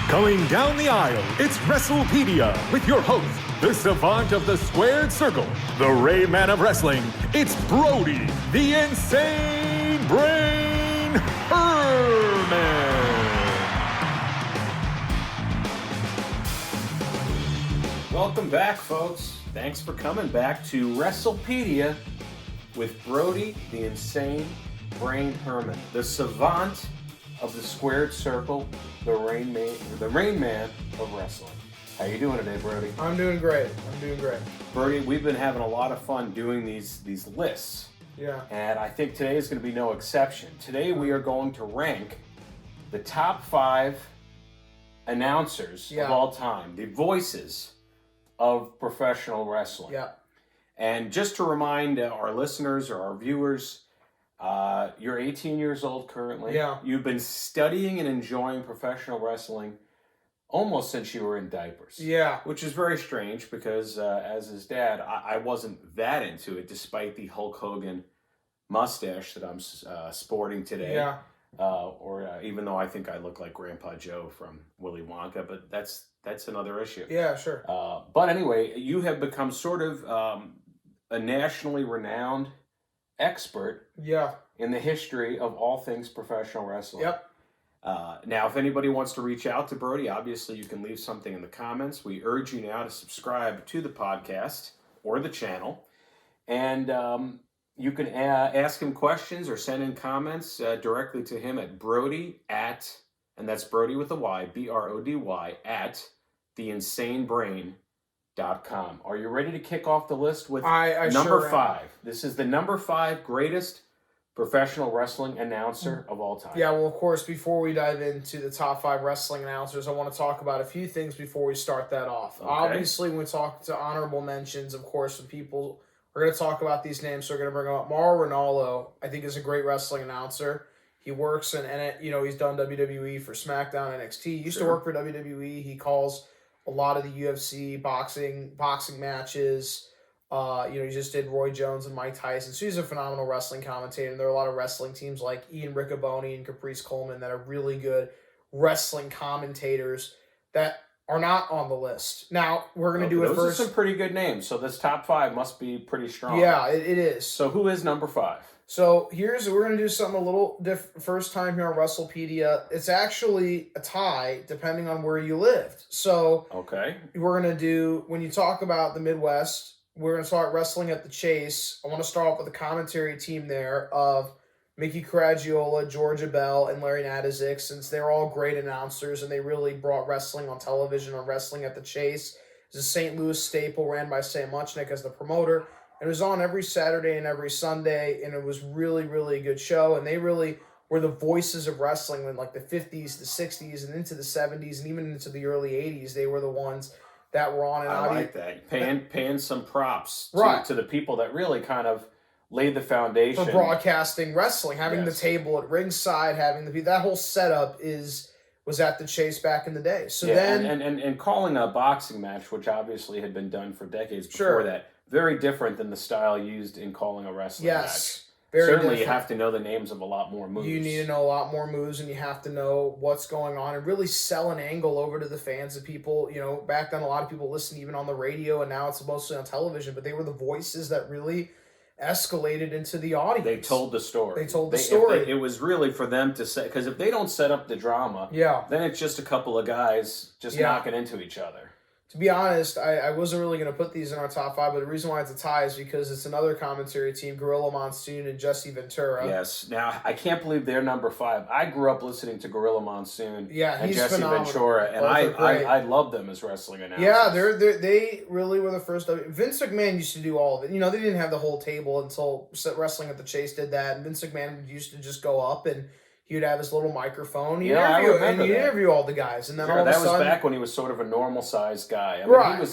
Going down the aisle, it's WrestlePedia with your host, the savant of the squared circle, the Rayman of wrestling. It's Brody, the insane brain Herman. Welcome back, folks. Thanks for coming back to WrestlePedia with Brody, the insane brain Herman, the savant of the squared circle, the Rain Man of wrestling. How you doing today, Brody? I'm doing great. Brody, we've been having a lot of fun doing these lists. Yeah. And I think today is going to be no exception. Today we are going to rank the top 5 announcers of all time, the voices of professional wrestling. Yeah. And just to remind our listeners or our viewers, you're 18 years old currently. Yeah. You've been studying and enjoying professional wrestling almost since you were in diapers. Yeah. Which is very strange because as his dad, I wasn't that into it despite the Hulk Hogan mustache that I'm sporting today. Yeah. Even though I think I look like Grandpa Joe from Willy Wonka, but that's another issue. Yeah, sure. But anyway, you have become sort of a nationally renowned expert in the history of all things professional wrestling. Yep. Now, if anybody wants to reach out to Brody, obviously you can leave something in the comments. We urge you now to subscribe to the podcast or the channel. And you can ask him questions or send in comments directly to him at Brody and that's Brody with a Y, BRODY, at theinsanebrain.com. Are you ready to kick off the list with number sure 5? This is the number 5 greatest professional wrestling announcer of all time. Yeah, well, of course, before we dive into the top 5 wrestling announcers, I want to talk about a few things before we start that off. Okay. Obviously, when we talk to honorable mentions, of course, when people, we're going to talk about these names, so we're going to bring up Mauro Ranallo. I think is a great wrestling announcer. He works he's done WWE for SmackDown, NXT. He used to work for WWE. He calls a lot of the UFC boxing matches. He just did Roy Jones and Mike Tyson. So he's a phenomenal wrestling commentator. And there are a lot of wrestling teams like Ian Riccoboni and Caprice Coleman that are really good wrestling commentators that are not on the list. Now, we're going to do it first. Those are some pretty good names. So this top 5 must be pretty strong. Yeah, it is. So who is number 5? So we're going to do something a little different. First time here on WrestlePedia. It's actually a tie depending on where you lived. So okay, we're going to do, when you talk about the Midwest, we're going to start Wrestling at the Chase. I want to start off with the commentary team there of Mickey Coraggiola, Georgia Bell, and Larry Nadazik, since they're all great announcers and they really brought wrestling on television on Wrestling at the Chase. It's a St. Louis staple ran by Sam Muchnick as the promoter. It was on every Saturday and every Sunday, and it was really, really a good show. And they really were the voices of wrestling in like the 50s, the 60s, and into the 70s, and even into the early 80s. They were the ones that were on. And I like that. Paying some props to the people that really kind of laid the foundation. For broadcasting wrestling, having the table at ringside, having that whole setup was at the Chase back in the day. So and calling a boxing match, which obviously had been done for decades before that, very different than the style used in calling a wrestling match. Very Certainly different. You have to know the names of a lot more moves. You need to know a lot more moves, and you have to know what's going on and really sell an angle over to the fans. And people, back then a lot of people listened even on the radio, and now it's mostly on television, but they were the voices that really escalated into the audience. They told the story. It was really for them to say, because if they don't set up the drama, then it's just a couple of guys just knocking into each other. To be honest, I wasn't really going to put these in our top 5, but the reason why it's a tie is because it's another commentary team, Gorilla Monsoon and Jesse Ventura. Yes. Now, I can't believe they're number 5. I grew up listening to Gorilla Monsoon and he's Jesse phenomenal. Ventura, and I love them as wrestling announcers. Yeah, they really were the first. Vince McMahon used to do all of it. They didn't have the whole table until Wrestling at the Chase did that, and Vince McMahon used to just go up and he would have his little microphone. He'd interview all the guys, and then all of a sudden, that was back when he was sort of a normal-sized guy.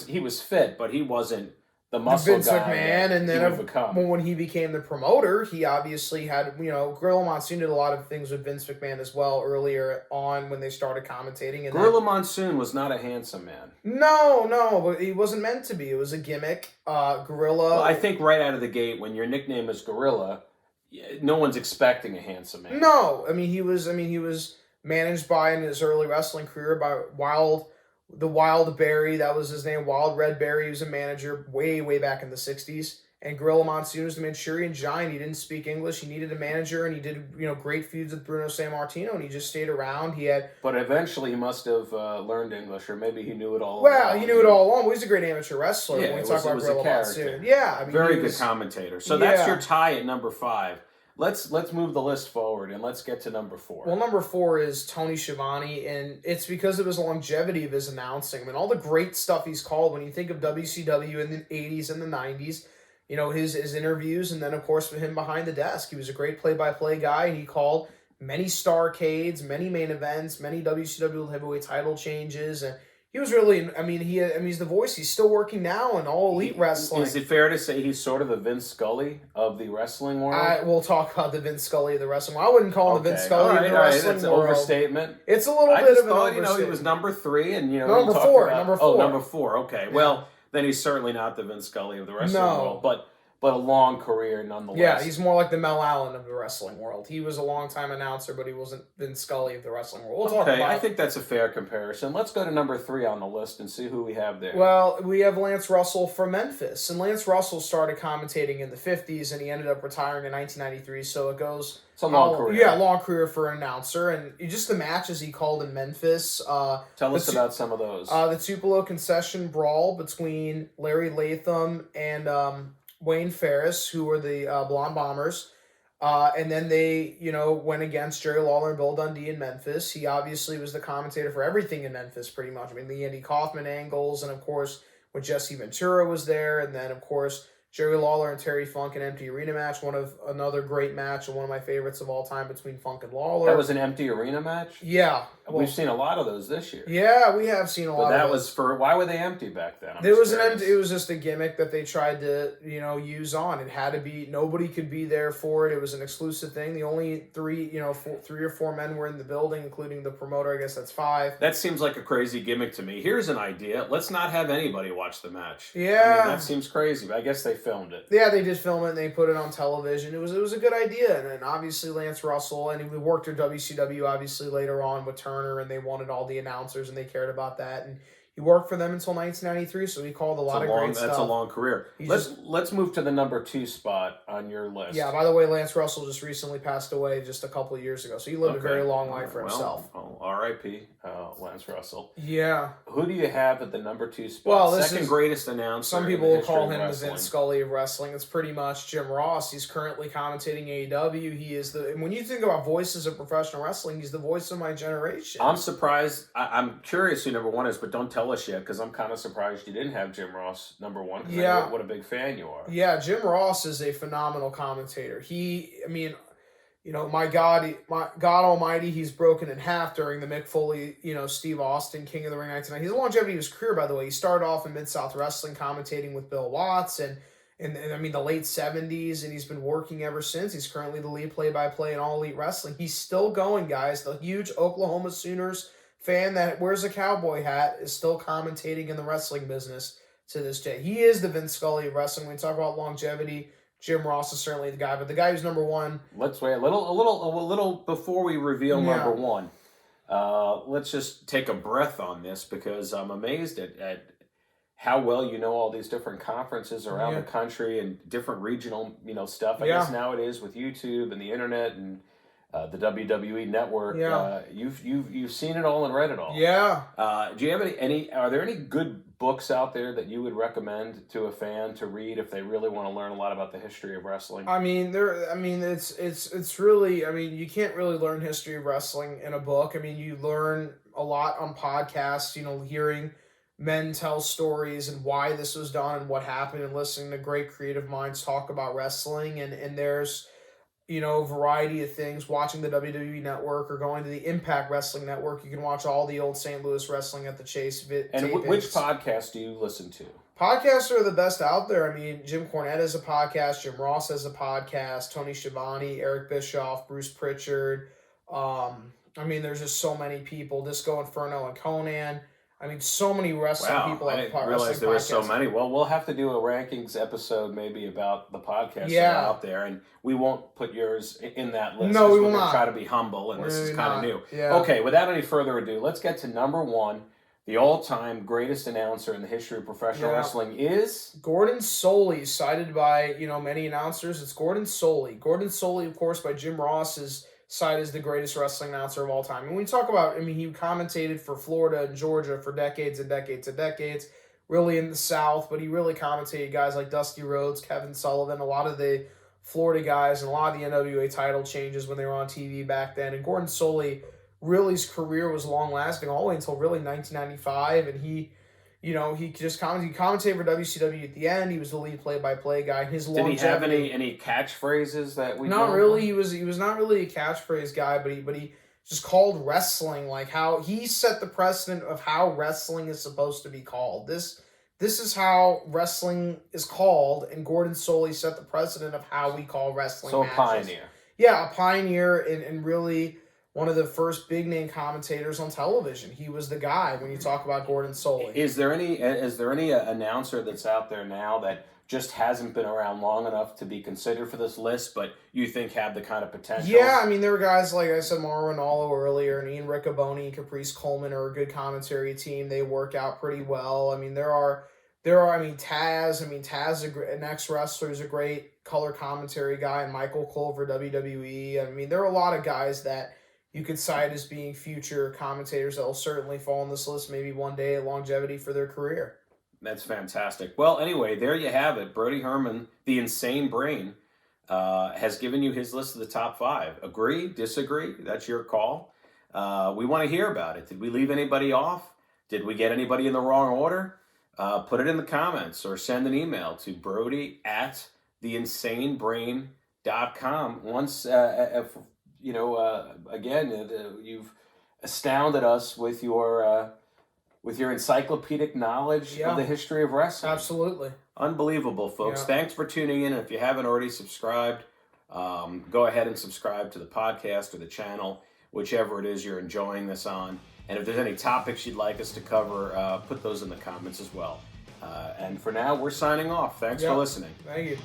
He was fit, but he wasn't the muscle Vince guy McMahon, and then when he became the promoter, he obviously had Gorilla Monsoon did a lot of things with Vince McMahon as well earlier on when they started commentating. And Gorilla Monsoon was not a handsome man. No, but he wasn't meant to be. It was a gimmick. Gorilla. Well, I think right out of the gate, when your nickname is Gorilla, no one's expecting a handsome man. No, he was managed by, in his early wrestling career, by the Wild Berry. That was his name, Wild Red Berry. He was a manager way, way back in the 60s. And Gorilla Monsoon was the Manchurian Giant. He didn't speak English. He needed a manager, and he did, great feuds with Bruno Sammartino, and he just stayed around. He had... But eventually he must have learned English, or maybe he knew it all Well, along. he knew it all along. He was a great amateur wrestler Yeah, when we talk about Gorilla Monsoon. Yeah, I mean, very good commentator. So that's your tie at number 5. Let's move the list forward, and let's get to number 4. Well, number 4 is Tony Schiavone, and it's because of his longevity of his announcing. I mean, all the great stuff he's called. When you think of WCW in the 80s and the 90s, his interviews, and then, of course, with him behind the desk. He was a great play-by-play guy, and he called many Starrcades, many main events, many WCW heavyweight title changes, and he was really, he's the voice. He's still working now in All Elite Wrestling. Is it fair to say he's sort of the Vince Scully of the wrestling world? We'll talk about the Vince Scully of the wrestling world. I wouldn't call him the Vince Scully of the wrestling that's an world. overstatement. It's a little bit of an overstatement. He was number 3, and number 4. Oh, number 4. Okay, yeah. Well, then he's certainly not the Vince Scully of the wrestling world, but a long career nonetheless. Yeah, he's more like the Mel Allen of the wrestling world. He was a long-time announcer, but he wasn't Vince Scully of the wrestling world. We'll talk about I think that's a fair comparison. Let's go to number 3 on the list and see who we have there. Well, we have Lance Russell from Memphis, and Lance Russell started commentating in the 50s, and he ended up retiring in 1993, so it goes... It's a long career. Yeah, long career for an announcer, and just the matches he called in Memphis. Tell us about some of those. The Tupelo concession brawl between Larry Latham and... Wayne Ferris, who were the Blonde Bombers, and then they, went against Jerry Lawler and Bill Dundee in Memphis. He obviously was the commentator for everything in Memphis, pretty much. I mean, the Andy Kaufman angles, and of course, when Jesse Ventura was there, and then, of course, Jerry Lawler and Terry Funk, an empty arena match, another great match, and one of my favorites of all time between Funk and Lawler. That was an empty arena match? Yeah. Well, we've seen a lot of those this year. Yeah, we have seen a lot of those. Why were they empty back then? It was just a gimmick that they tried to, use on. It had to be, nobody could be there for it. It was an exclusive thing. The only 3 or 4 men were in the building, including the promoter. I guess that's 5. That seems like a crazy gimmick to me. Here's an idea. Let's not have anybody watch the match. Yeah. That seems crazy, but I guess they filmed it. Yeah, they did film it and they put it on television. It was a good idea. And obviously Lance Russell, and he worked at WCW obviously later on with Turner, and they wanted all the announcers and they cared about that. And he worked for them until 1993, so he called a lot of great stuff. That's a long career. Let's move to the number 2 spot on your list. Yeah, by the way, Lance Russell just recently passed away just a couple of years ago, so he lived a very long life for himself. Well, R.I.P. Lance Russell. Yeah. Who do you have at the number 2 spot? Well, second greatest announcer. Some people will call him the Vince Scully of wrestling. It's pretty much Jim Ross. He's currently commentating AEW. He is and when you think about voices of professional wrestling, he's the voice of my generation. I'm surprised. I'm curious who number 1 is, but don't tell us yet, because I'm kind of surprised you didn't have Jim Ross number 1. Yeah. What a big fan you are. Yeah, Jim Ross is a phenomenal commentator. My God Almighty, he's broken in half during the Mick Foley, Steve Austin, King of the Ring 1990. His longevity of his career, by the way, he started off in Mid-South Wrestling commentating with Bill Watts and the late 70s, and he's been working ever since. He's currently the lead play-by-play in All Elite Wrestling. He's still going, guys. The huge Oklahoma Sooners fan that wears a cowboy hat is still commentating in the wrestling business to this day. He is the Vince Scully of wrestling. When we talk about longevity, Jim Ross is certainly the guy, but the guy who's number 1. Let's wait a little before we reveal number 1. Let's just take a breath on this, because I'm amazed at how well you know all these different conferences around the country and different regional stuff. I guess now it is with YouTube and the internet and the WWE network. You've seen it all and read it all. Yeah. Do you have any? Are there any good books out there that you would recommend to a fan to read if they really want to learn a lot about the history of wrestling? It's really, you can't really learn history of wrestling in a book. You learn a lot on podcasts, hearing men tell stories and why this was done and what happened, and listening to great creative minds talk about wrestling. And there's, a variety of things, watching the WWE network or going to the Impact Wrestling Network. You can watch all the old St. Louis Wrestling at the Chase tapings. Which podcast do you listen to? Podcasts are the best out there. Jim Cornette has a podcast, Jim Ross has a podcast, Tony Schiavone, Eric Bischoff, Bruce Pritchard. There's just so many people. Disco Inferno and Conan. I mean, so many wrestling people I have didn't realize there were so podcasts. many. Well, we'll have to do a rankings episode maybe about the podcasts that Yeah. are out there, and we won't put yours in that list. No, we will we're gonna not. try to be humble, and this is We're kind of not. new. Yeah. Okay, without any further ado, let's get to number one. The all-time greatest announcer in the history of professional wrestling is Gordon Solie, cited by many announcers. It's Gordon Solie. Gordon Solie, of course, by Jim Ross, is cited as the greatest wrestling announcer of all time. And when we talk about, he commentated for Florida and Georgia for decades and decades and decades, really in the South, but he really commentated guys like Dusty Rhodes, Kevin Sullivan, a lot of the Florida guys, and a lot of the NWA title changes when they were on TV back then. And Gordon Solie, really, his career was long-lasting all the way until really 1995, and he just commentated for WCW at the end. He was the lead play-by-play guy. His did he have any catchphrases that we not know really. about? He was not really a catchphrase guy, but he just called wrestling like how he set the precedent of how wrestling is supposed to be called. This is how wrestling is called, and Gordon Solie set the precedent of how we call wrestling. So matches. a pioneer. Yeah, a pioneer, and really one of the first big name commentators on television. He was the guy when you talk about Gordon Solie. Is there any announcer that's out there now that just hasn't been around long enough to be considered for this list, but you think have the kind of potential? Yeah, there were guys like I said, Mauro Ranallo earlier, and Ian Riccoboni, Caprice Coleman are a good commentary team. They work out pretty well. There are Taz. Taz, an ex-wrestler, is a great color commentary guy, and Michael Cole for WWE. There are a lot of guys that you could cite as being future commentators that will certainly fall on this list maybe one day at longevity for their career. That's fantastic. Well, anyway, there you have it. Brody Herman, the Insane Brain, has given you his list of the top 5. Agree? Disagree? That's your call. We want to hear about it. Did we leave anybody off? Did we get anybody in the wrong order? Put it in the comments or send an email to brody@theinsanebrain.com. Once, again, you've astounded us with your encyclopedic knowledge of the history of wrestling. Absolutely. Unbelievable, folks. Yeah. Thanks for tuning in. If you haven't already subscribed, go ahead and subscribe to the podcast or the channel, whichever it is you're enjoying this on. And if there's any topics you'd like us to cover, put those in the comments as well. And for now, we're signing off. Thanks for listening. Thank you.